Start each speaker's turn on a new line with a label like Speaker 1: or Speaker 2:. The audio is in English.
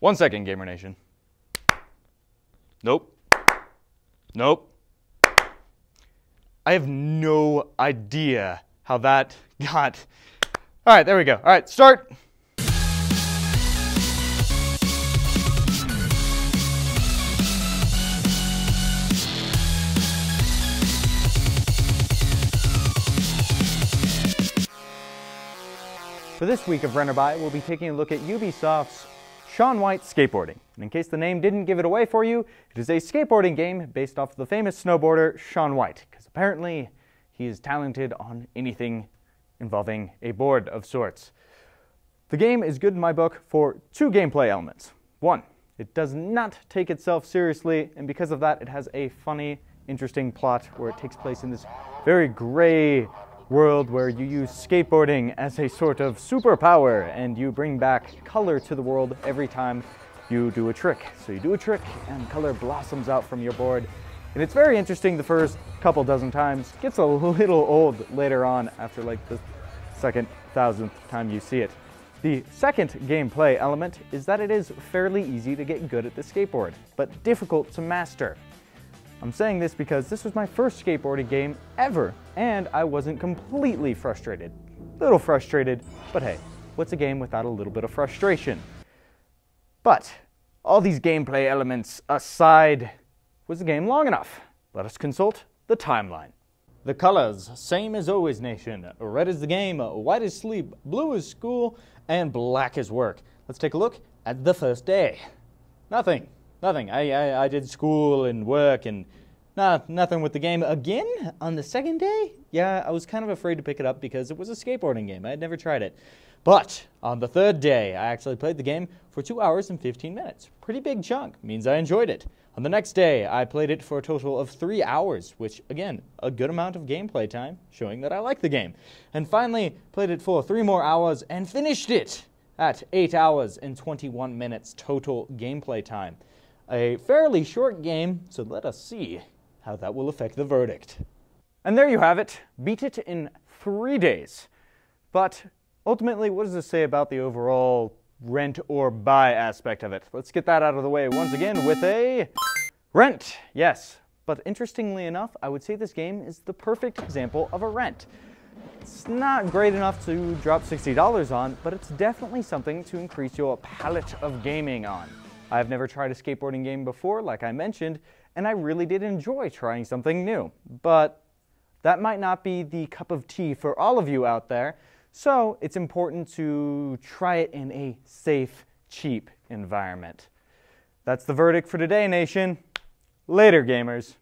Speaker 1: 1 second, Gamer Nation. Nope. Nope. I have no idea how that got... All right, there we go. All right, start. For this week of Run or Buy, we'll be taking a look at Ubisoft's Shaun Skateboarding. And in case the name didn't give it away for you, it is a skateboarding game based off the famous snowboarder Shaun, because apparently he is talented on anything involving a board of sorts. The game is good in my book for two gameplay elements. One, it does not take itself seriously, and because of that, it has a funny, interesting plot where it takes place in this very gray world where you use skateboarding as a sort of superpower and you bring back color to the world every time you do a trick. So you do a trick and color blossoms out from your board. And it's very interesting the first couple dozen times. Gets a little old later on after like the second, 1000th time you see it. The second gameplay element is that it is fairly easy to get good at the skateboard, but difficult to master. I'm saying this because this was my first skateboarding game ever, and I wasn't completely frustrated. Little frustrated, but hey, what's a game without a little bit of frustration? But all these gameplay elements aside, was the game long enough? Let us consult the timeline. The colors, same as always, nation. Red is the game, white is sleep, blue is school, and black is work. Let's take a look at the first day. Nothing. I did school and work and nothing with the game. Again, on the second day, yeah, I was kind of afraid to pick it up because it was a skateboarding game. I had never tried it. But on the third day, I actually played the game for 2 hours and 15 minutes. Pretty big chunk, means I enjoyed it. On the next day, I played it for a total of 3 hours, which, again, a good amount of gameplay time, showing that I like the game. And finally, played it for 3 more hours and finished it at 8 hours and 21 minutes total gameplay time. A fairly short game, so let us see how that will affect the verdict. And there you have it. Beat it in 3 days. But ultimately, what does this say about the overall rent or buy aspect of it? Let's get that out of the way once again with a rent. Yes, but interestingly enough, I would say this game is the perfect example of a rent. It's not great enough to drop $60 on, but it's definitely something to increase your palette of gaming on. I've never tried a skateboarding game before, like I mentioned, and I really did enjoy trying something new. But that might not be the cup of tea for all of you out there, so it's important to try it in a safe, cheap environment. That's the verdict for today, nation. Later, gamers.